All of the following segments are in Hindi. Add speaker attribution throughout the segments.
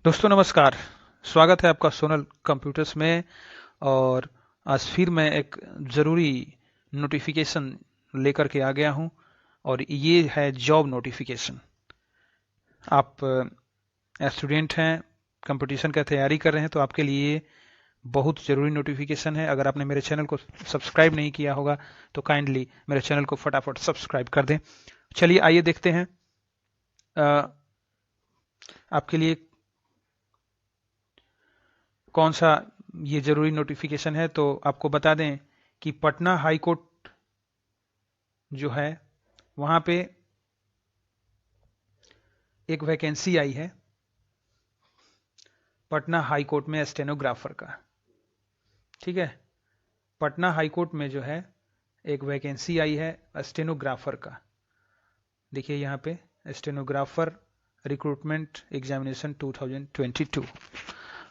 Speaker 1: दोस्तों नमस्कार। स्वागत है आपका सोनल कंप्यूटर्स में। और आज फिर मैं एक ज़रूरी नोटिफिकेशन लेकर के आ गया हूं। और ये है जॉब नोटिफिकेशन। आप स्टूडेंट हैं, कंपटीशन का तैयारी कर रहे हैं, तो आपके लिए बहुत ज़रूरी नोटिफिकेशन है। अगर आपने मेरे चैनल को सब्सक्राइब नहीं किया होगा तो काइंडली मेरे चैनल को फटाफट सब्सक्राइब कर दें। चलिए आइए देखते हैं आपके लिए कौन सा ये जरूरी नोटिफिकेशन है। तो आपको बता दें कि पटना हाई कोर्ट जो है वहां पे एक वैकेंसी आई है पटना हाई कोर्ट में स्टेनोग्राफर का। ठीक है, पटना हाई कोर्ट में जो है एक वैकेंसी आई है स्टेनोग्राफर का। देखिए यहाँ पे स्टेनोग्राफर रिक्रूटमेंट एग्जामिनेशन 2022।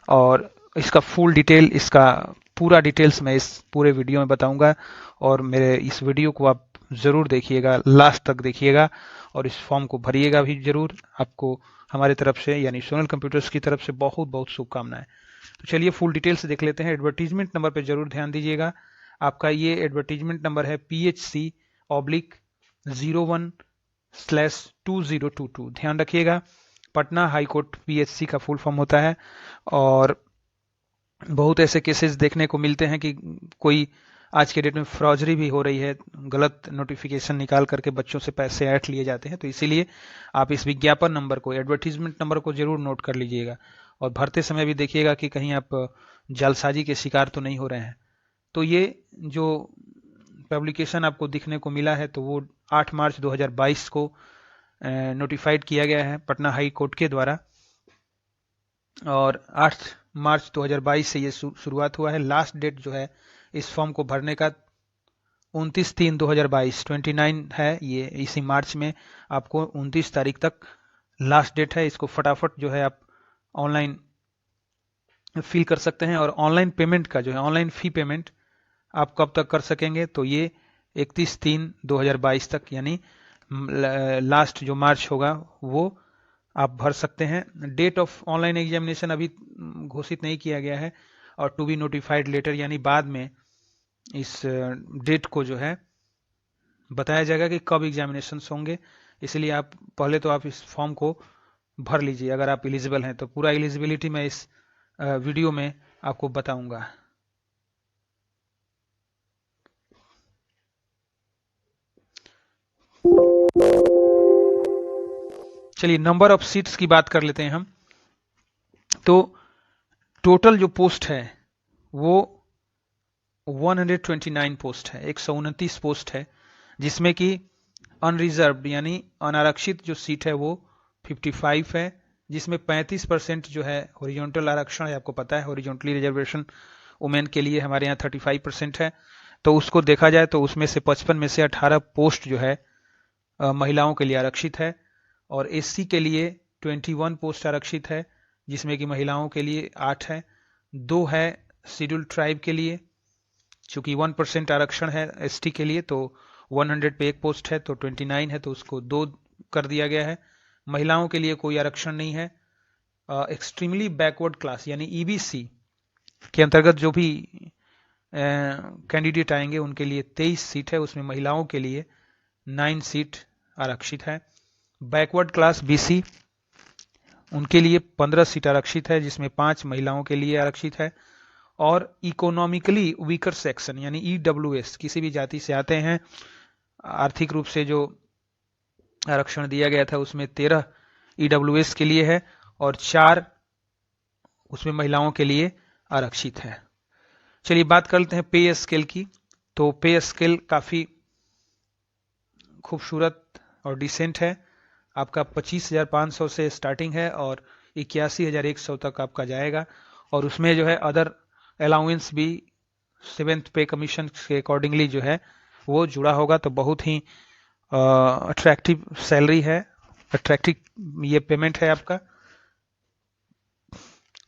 Speaker 1: और इसका फुल डिटेल, इसका पूरा डिटेल्स मैं इस पूरे वीडियो में बताऊंगा। और मेरे इस वीडियो को आप ज़रूर देखिएगा, लास्ट तक देखिएगा और इस फॉर्म को भरिएगा भी ज़रूर। आपको हमारे तरफ से यानी सोनल कंप्यूटर्स की तरफ से बहुत बहुत शुभकामनाएं। तो चलिए फुल डिटेल्स देख लेते हैं। एडवर्टीजमेंट नंबर पर जरूर ध्यान दीजिएगा। आपका ये एडवर्टीजमेंट नंबर है PHC/2022। ध्यान रखिएगा, पटना हाई कोर्ट PHC का फुल फॉर्म होता है। और बहुत ऐसे केसेस देखने को मिलते हैं कि कोई आज के डेट में फ्रॉजरी भी हो रही है, गलत नोटिफिकेशन निकाल करके बच्चों से पैसे ऐंठ लिए जाते हैं। तो इसीलिए आप इस विज्ञापन नंबर को, एडवर्टीजमेंट नंबर को जरूर नोट कर लीजिएगा। और भरते समय भी देखिएगा कि कहीं आप जालसाजी के शिकार तो नहीं हो रहे हैं। तो ये जो पब्लिकेशन आपको दिखने को मिला है तो वो 8 मार्च 2022 को नोटिफाइड किया गया है पटना हाई कोर्ट के द्वारा। और 8 मार्च 2022 से ये शुरुआत हुआ है। लास्ट डेट जो है इस फॉर्म को भरने का 29/3/2022 29 है। ये इसी मार्च में आपको 29 तारीख तक लास्ट डेट है। इसको फटाफट जो है आप ऑनलाइन फिल कर सकते हैं। और ऑनलाइन पेमेंट का जो है, ऑनलाइन फी पेमेंट आप कब तक कर सकेंगे, तो ये 31/3/2022 तक, यानी लास्ट जो मार्च होगा वो आप भर सकते हैं। डेट ऑफ ऑनलाइन एग्जामिनेशन अभी घोषित नहीं किया गया है और टू बी नोटिफाइड लेटर, यानी बाद में इस डेट को जो है बताया जाएगा कि कब एग्जामिनेशन होंगे। इसलिए आप पहले तो आप इस फॉर्म को भर लीजिए अगर आप एलिजिबल हैं। तो पूरा एलिजिबिलिटी मैं इस वीडियो में आपको बताऊंगा। चलिए नंबर ऑफ सीट्स की बात कर लेते हैं हम। तो टोटल जो पोस्ट है वो 129 पोस्ट है, 129 पोस्ट है, जिसमें कि अनरिजर्व्ड यानी अनारक्षित जो सीट है वो 55 है, जिसमें 35% जो है हॉरिजॉन्टल आरक्षण है। आपको पता है हॉरिजॉन्टली रिजर्वेशन वुमेन के लिए हमारे यहाँ 35% है। तो उसको देखा जाए तो उसमें से 55 में से 18 पोस्ट जो है महिलाओं के लिए आरक्षित है। और एससी के लिए 21 पोस्ट आरक्षित है, जिसमें कि महिलाओं के लिए 8 है। 2 है शेड्यूल्ड ट्राइब के लिए, चूंकि 1% आरक्षण है एसटी के लिए, तो 100 पे एक पोस्ट है, तो 29 है, तो उसको 2 कर दिया गया है। महिलाओं के लिए कोई आरक्षण नहीं है। एक्सट्रीमली बैकवर्ड क्लास यानी ईबीसी के अंतर्गत जो भी कैंडिडेट आएंगे उनके लिए 23 सीट है, उसमें महिलाओं के लिए 9 सीट आरक्षित है। बैकवर्ड क्लास बीसी उनके लिए 15 सीट आरक्षित है, जिसमें 5 महिलाओं के लिए आरक्षित है। और इकोनॉमिकली वीकर सेक्शन यानी ईडब्ल्यूएस, किसी भी जाति से आते हैं, आर्थिक रूप से जो आरक्षण दिया गया था उसमें 13 ईडब्ल्यूएस के लिए है और 4 उसमें महिलाओं के लिए आरक्षित है। चलिए बात कर लेते हैं पे स्केल की। तो पे स्केल काफी खूबसूरत और डिसेंट है। आपका 25,500 से स्टार्टिंग है और 81,100 तक आपका जाएगा। और उसमें जो है अदर अलाउंस भी 7th पे कमीशन के अकॉर्डिंगली जो है वो जुड़ा होगा। तो बहुत ही अट्रैक्टिव सैलरी है, अट्रैक्टिव ये पेमेंट है आपका।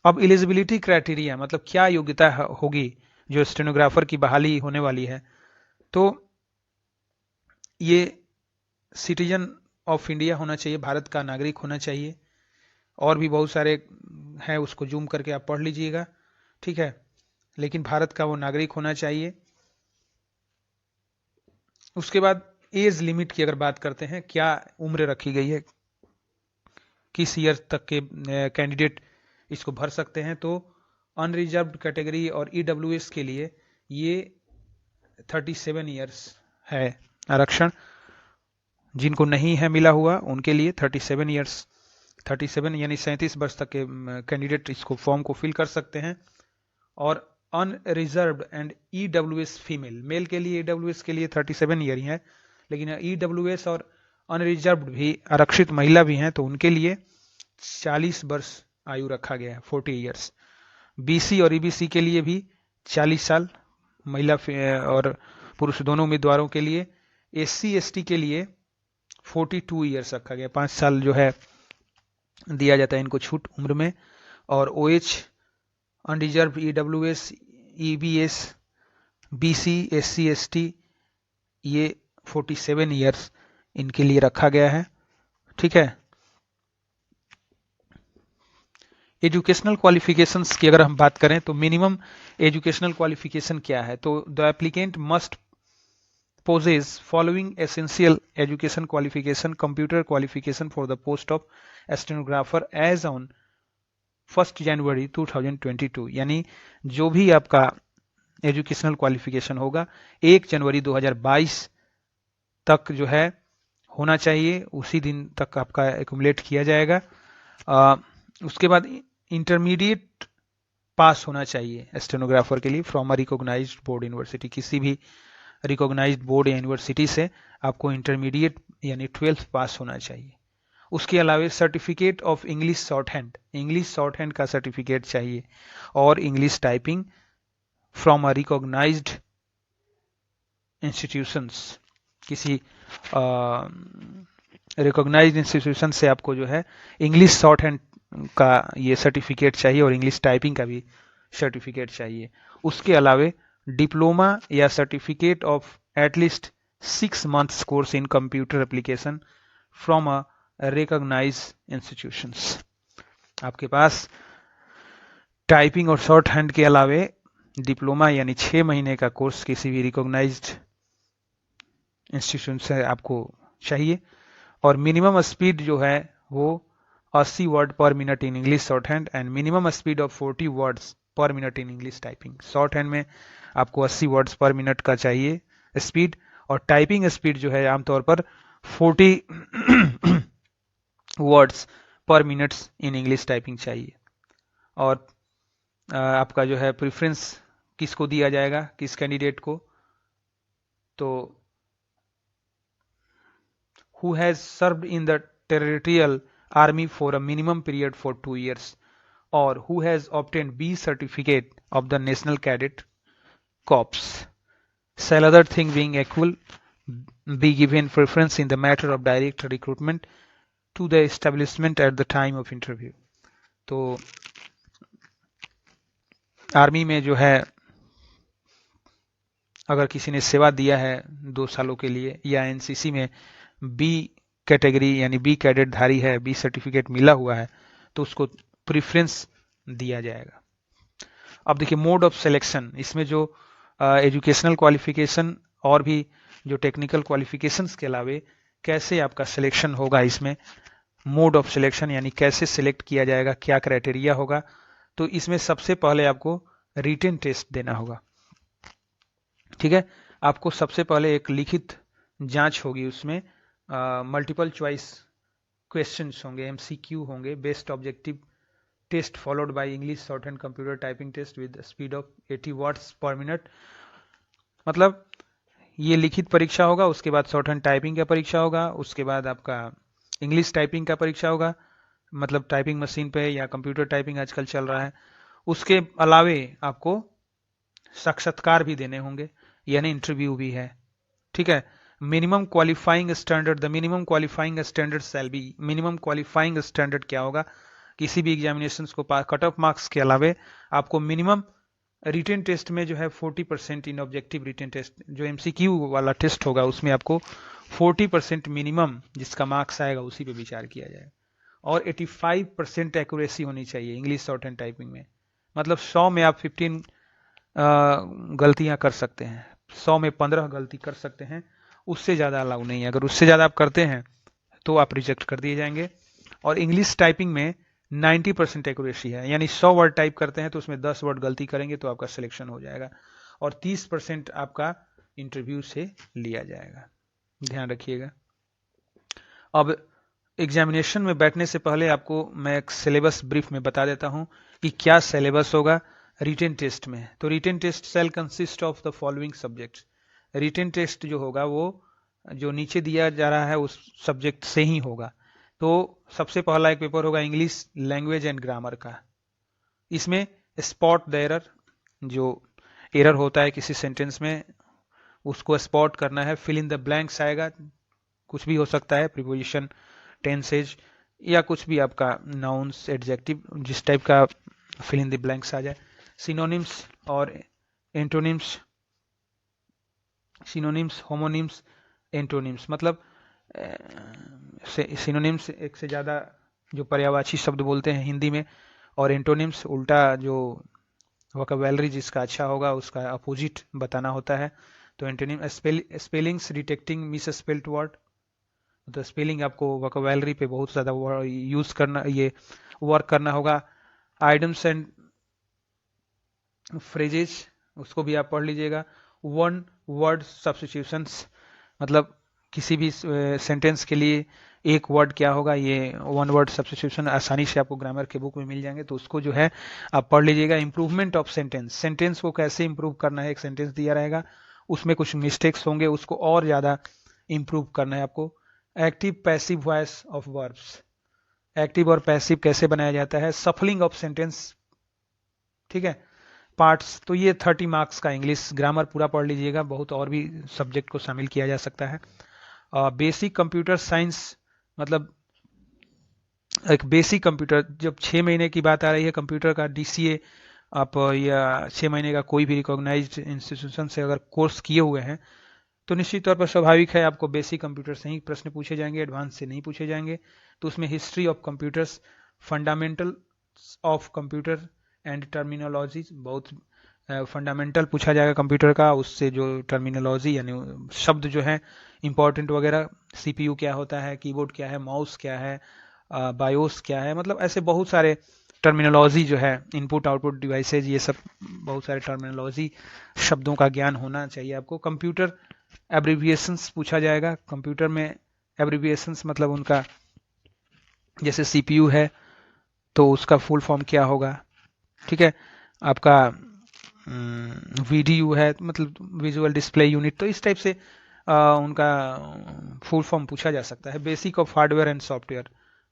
Speaker 1: अब एलिजिबिलिटी क्राइटेरिया मतलब क्या योग्यता होगी जो स्टेनोग्राफर की बहाली होने वाली है। तो ये सिटीजन ऑफ इंडिया होना चाहिए, भारत का नागरिक होना चाहिए। और भी बहुत सारे है उसको जूम करके आप पढ़ लीजिएगा, ठीक है। लेकिन भारत का वो नागरिक होना चाहिए। उसके बाद एज लिमिट की अगर बात करते हैं, क्या उम्र रखी गई है, किस ईयर तक के कैंडिडेट इसको भर सकते हैं, तो अनरिजर्व्ड कैटेगरी और ईडब्ल्यूएस के लिए ये 37 ईयर्स है आरक्षण। जिनको नहीं है मिला हुआ उनके लिए 37 ईयर्स, 37 यानी 37 वर्ष तक के कैंडिडेट इसको फॉर्म को फिल कर सकते हैं। और unreserved and EWS female, male के लिए ईडब्ल्यूएस के लिए 37 ईयर ही है, लेकिन ईडब्ल्यूएस और अनरिजर्व्ड भी आरक्षित महिला भी हैं तो उनके लिए 40 वर्ष आयु रखा गया है, 40 ईयर्स। बीसी और ईबीसी के लिए भी 40 साल महिला और पुरुष दोनों उम्मीदवारों के लिए। एससी एसटी के लिए 42 ईयर्स रखा गया, 5 साल जो है दिया जाता है इनको छूट उम्र में। और OH, unreserve, EWS, EBS, BC, SC ST ये 47 ईयर्स इनके लिए रखा गया है, ठीक है। एजुकेशनल क्वालिफिकेशंस की अगर हम बात करें तो मिनिमम एजुकेशनल क्वालिफिकेशन क्या है, तो the applicant must possess following essential education qualification: computer qualification for the post of stenographer as on 1 जनवरी 2022, यानी जो भी आपका एजुकेशनल क्वालिफिकेशन होगा 1 जनवरी 2022 तक जो है होना चाहिए, उसी दिन तक आपका एक्यूमुलेट किया जाएगा। उसके बाद इंटरमीडिएट पास होना चाहिए स्टेनोग्राफर के लिए from a recognised board university, किसी भी रिकॉग्नाइज्ड बोर्ड या यूनिवर्सिटी से आपको इंटरमीडिएट यानी 12th पास होना चाहिए। उसके अलावा certificate of English short hand, English short hand का सर्टिफिकेट चाहिए, और English typing from a recognised institutions, किसी रिकॉग्नाइज्ड इंस्टीट्यूशन से आपको जो है इंग्लिश शॉर्ट हैंड का ये सर्टिफिकेट चाहिए और इंग्लिश टाइपिंग का भी सर्टिफिकेट चाहिए। उसके अलावा डिप्लोमा या certificate of at least 6 months course in computer application from a recognised institutions. आपके पास टाइपिंग और शॉर्ट हैंड के अलावे डिप्लोमा यानी 6 महीने का कोर्स किसी भी रिकॉग्नाइज्ड इंस्टीट्यूशन से आपको चाहिए। और मिनिमम स्पीड जो है वो 80 वर्ड पर minute in English short hand and minimum speed of 40 words per minute in English typing. Short hand में आपको 80 वर्ड्स पर मिनट का चाहिए स्पीड, और टाइपिंग स्पीड जो है आमतौर पर 40 words per minute in English typing चाहिए। और आपका जो है प्रेफरेंस किसको दिया जाएगा, किस कैंडिडेट को, तो who has served in the territorial army for a minimum period for 2 years or who has obtained B certificate of the National Cadet Corps shall, other thing being equal, be given preference in the matter of direct recruitment to the establishment at the time of interview। तो आर्मी में जो है अगर किसी ने सेवा दिया है 2 सालों के लिए, या एनसीसी में बी कैटेगरी यानी बी कैडेट धारी है, बी सर्टिफिकेट मिला हुआ है, तो उसको प्रेफरेंस दिया जाएगा। अब देखिए मोड ऑफ सिलेक्शन, इसमें जो एजुकेशनल क्वालिफिकेशन और भी जो टेक्निकल क्वालिफिकेशंस के अलावे कैसे आपका सिलेक्शन होगा, इसमें मोड ऑफ सिलेक्शन यानी कैसे सिलेक्ट किया जाएगा, क्या क्राइटेरिया होगा, तो इसमें सबसे पहले आपको रिटन टेस्ट देना होगा, ठीक है। आपको सबसे पहले एक लिखित जांच होगी, उसमें मल्टीपल चॉइस क्वेश्चंस होंगे, एमसीक्यू होंगे, best objective test followed by English short hand computer typing test with speed of 80 words per minute. मतलब ये लिखित परीक्षा होगा, उसके बाद शॉर्ट हैंड टाइपिंग का परीक्षा होगा, उसके बाद आपका इंग्लिश टाइपिंग का परीक्षा होगा, मतलब टाइपिंग मशीन पे या कंप्यूटर टाइपिंग आजकल चल रहा है। उसके अलावे आपको साक्षात्कार भी देने होंगे, यानी इंटरव्यू भी है, ठीक है। Minimum qualifying standard, the minimum qualifying standard shall be, minimum qualifying standard क्या होगा, किसी भी एग्जामिनेशन को कट ऑफ मार्क्स के अलावे आपको मिनिमम रिटन टेस्ट में जो है 40% इन ऑब्जेक्टिव रिटन टेस्ट, जो एमसीक्यू वाला टेस्ट होगा उसमें आपको 40% मिनिमम जिसका मार्क्स आएगा उसी पे विचार किया जाएगा। और 85% एक्यूरेसी होनी चाहिए इंग्लिश शॉर्ट हैंड टाइपिंग में। मतलब 100 में आप 15 गलतियां कर सकते हैं, 100 में 15 गलती कर सकते हैं, उससे ज़्यादा अलाउ नहीं है। अगर उससे ज़्यादा आप करते हैं तो आप रिजेक्ट कर दिए जाएंगे। और इंग्लिश टाइपिंग में 90% एक्यूरेसी है, यानी 100 वर्ड टाइप करते हैं तो उसमें 10 वर्ड गलती करेंगे तो आपका सिलेक्शन हो जाएगा, और 30% आपका इंटरव्यू से लिया जाएगा, ध्यान रखिएगा। अब एग्जामिनेशन में बैठने से पहले आपको मैं एक सिलेबस ब्रीफ में बता देता हूं कि क्या सिलेबस होगा रिटन टेस्ट में। तो written test shall consist of the following subjects. Written test जो होगा वो जो नीचे दिया जा रहा है उस सब्जेक्ट से ही होगा। तो सबसे पहला एक पेपर होगा इंग्लिश लैंग्वेज एंड ग्रामर का। इसमें स्पॉट द एरर, जो एरर होता है किसी सेंटेंस में उसको स्पॉट करना है। फिल इन द ब्लैंक्स आएगा, कुछ भी हो सकता है, प्रीपोजिशन, टेंसेज, या कुछ भी आपका नाउन्स, एडजेक्टिव, जिस टाइप का फिल इन द ब्लैंक्स आ जाए। सिनोनिम्स और एंटोनिम्स, सिनोनिम्स, होमोनिम्स, एंटोनिम्स, मतलब सिनोनिम्स एक से ज़्यादा जो पर्यायवाची शब्द बोलते हैं हिंदी में, और एंटोनिम्स उल्टा जो वोकैबुलरी जिसका अच्छा होगा उसका अपोजिट बताना होता है। तो antonym, spellings detecting miss spelled word, तो स्पेलिंग आपको वोकैबुलरी पे बहुत ज़्यादा यूज करना, ये वर्क करना होगा। आइडम्स एंड फ्रेजेस, उसको भी आप पढ़ लीजिएगा। वन वर्ड सब्स्टिट्यूशंस, मतलब किसी भी सेंटेंस के लिए एक वर्ड क्या होगा, ये वन वर्ड सब्स्टिट्यूशन आसानी से आपको ग्रामर के बुक में मिल जाएंगे, तो उसको जो है आप पढ़ लीजिएगा। इंप्रूवमेंट ऑफ सेंटेंस, सेंटेंस को कैसे इंप्रूव करना है, एक सेंटेंस दिया रहेगा उसमें कुछ मिस्टेक्स होंगे, उसको और ज़्यादा इंप्रूव करना है आपको। Active passive voice of verbs, active और पैसिव कैसे बनाया जाता है। सफलिंग ऑफ सेंटेंस, ठीक है, पार्ट्स। तो ये 30 मार्क्स का इंग्लिश ग्रामर पूरा पढ़ लीजिएगा, बहुत और भी सब्जेक्ट को शामिल किया जा सकता है। बेसिक कंप्यूटर साइंस, मतलब एक बेसिक कंप्यूटर, जब 6 महीने की बात आ रही है कंप्यूटर का DCA आप या 6 महीने का कोई भी रिकॉग्नाइज्ड इंस्टीट्यूशन से अगर कोर्स किए हुए हैं तो निश्चित तौर पर स्वाभाविक है आपको बेसिक कंप्यूटर से ही प्रश्न पूछे जाएंगे, एडवांस से नहीं पूछे जाएंगे। तो उसमें history of computers, fundamental of computer and terminology, बहुत फंडामेंटल पूछा जाएगा कंप्यूटर का, उससे जो टर्मिनोलॉजी यानी शब्द जो है इंपॉर्टेंट वगैरह, CPU क्या होता है, कीबोर्ड क्या है, माउस क्या है, बायोस क्या है, मतलब ऐसे बहुत सारे टर्मिनोलॉजी जो है, इनपुट आउटपुट डिवाइसेज, ये सब बहुत सारे टर्मिनोलॉजी शब्दों का ज्ञान होना चाहिए आपको। कंप्यूटर एब्रिविएशंस पूछा जाएगा, कंप्यूटर में एब्रिविएशंस मतलब उनका, जैसे CPU है तो उसका फुल फॉर्म क्या होगा, ठीक है, आपका VDU है मतलब विजुअल डिस्प्ले यूनिट, तो इस टाइप से उनका फुल फॉर्म पूछा जा सकता है। Basic of hardware and software,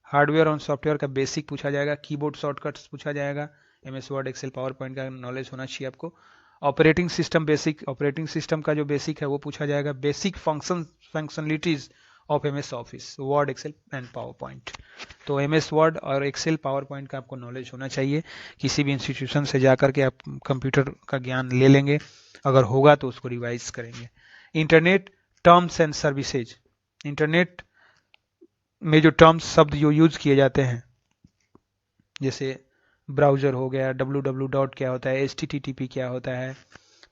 Speaker 1: hardware और सॉफ्टवेयर का बेसिक पूछा जाएगा। कीबोर्ड शॉर्टकट्स पूछा जाएगा, MS Word, Excel, PowerPoint का नॉलेज होना चाहिए आपको। Operating system basic, operating system का जो बेसिक है वो पूछा जाएगा। Basic functionalities of MS Office, Word, Excel and PowerPoint. तो MS वर्ड और एक्सेल, पावर पॉइंट का आपको नॉलेज होना चाहिए। किसी भी इंस्टीट्यूशन से जाकर के आप कंप्यूटर का ज्ञान ले लेंगे, अगर होगा तो उसको रिवाइज करेंगे। Internet terms and services, internet में जो टर्म्स शब्द जो यूज किए जाते हैं, जैसे ब्राउजर हो गया, www क्या होता है, HTTP क्या होता है,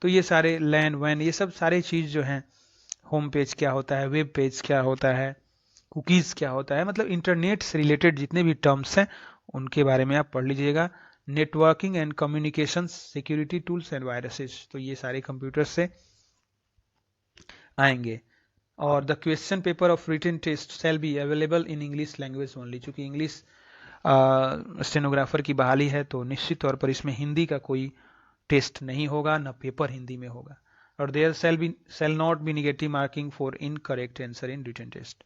Speaker 1: तो ये सारे लैन वैन, ये सब सारे चीज़ जो हैं, होम पेज क्या होता है, वेब पेज क्या होता है, कुकीज़ क्या होता है, मतलब इंटरनेट से रिलेटेड जितने भी टर्म्स हैं उनके बारे में आप पढ़ लीजिएगा। Networking and communication, security tools and viruses, तो ये सारे कंप्यूटर से आएंगे। और the question paper of written test shall be available in English language only, चूंकि इंग्लिश स्टेनोग्राफर की बहाली है तो निश्चित तौर पर इसमें हिंदी का कोई टेस्ट नहीं होगा, न पेपर हिंदी में होगा। और there shall not be negative marking for incorrect answer in written test.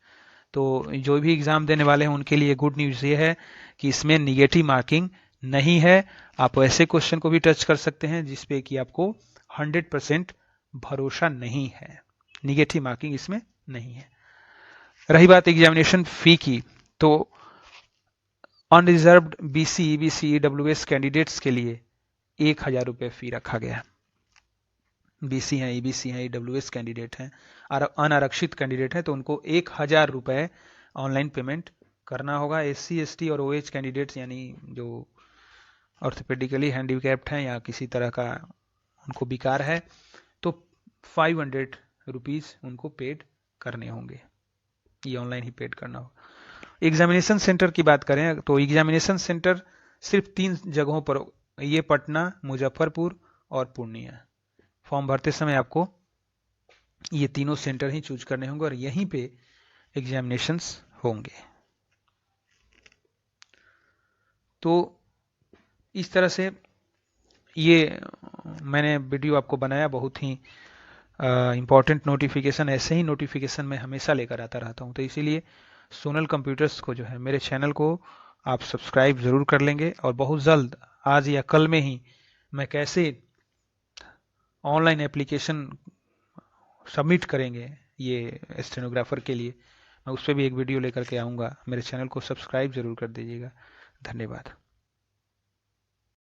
Speaker 1: तो जो भी एग्जाम देने वाले हैं उनके लिए गुड न्यूज़ ये है कि इसमें निगेटिव मार्किंग नहीं है। आप ऐसे क्वेश्चन को भी टच कर सकते हैं जिसपे कि आपको 100% भरोसा नहीं है, निगेटिव मार्किंग इसमें नहीं है। रही बात एग्जामिनेशन फी की, तो unreserved BC, EBC, EWS candidates के लिए 1000 रुपये फी रखा गया। BC हैं, EBC हैं, EWS कैंडिडेट हैं, अनारक्षित कैंडिडेट हैं तो उनको 1000 रुपये ऑनलाइन पेमेंट करना होगा। SC ST और OH कैंडिडेट्स यानी जो ऑर्थोपेडिकली हैंडीकैप्ड हैं या किसी तरह का उनको विकार है तो 500 रुपीज़ उनको पेड करने होंगे, ये ऑनलाइन ही पेड करना होगा। एग्जामिनेशन सेंटर की बात करें तो एग्जामिनेशन सेंटर सिर्फ 3 जगहों पर, ये पटना, मुजफ्फरपुर और पूर्णिया। फॉर्म भरते समय आपको ये तीनों सेंटर ही चूज करने होंगे और यहीं पे एग्जामिनेशंस होंगे। तो इस तरह से ये मैंने वीडियो आपको बनाया, बहुत ही इम्पॉर्टेंट नोटिफिकेशन, ऐसे ही नोटिफिकेशन मैं हमेशा लेकर आता रहता हूँ। तो इसीलिए सोनल कंप्यूटर्स को जो है, मेरे चैनल को आप सब्सक्राइब ज़रूर कर लेंगे और बहुत जल्द, आज या कल में ही, मैं कैसे ऑनलाइन एप्लीकेशन सबमिट करेंगे ये स्टेनोग्राफर के लिए, मैं उस पर भी एक वीडियो लेकर के आऊँगा। मेरे चैनल को सब्सक्राइब ज़रूर कर दीजिएगा। धन्यवाद।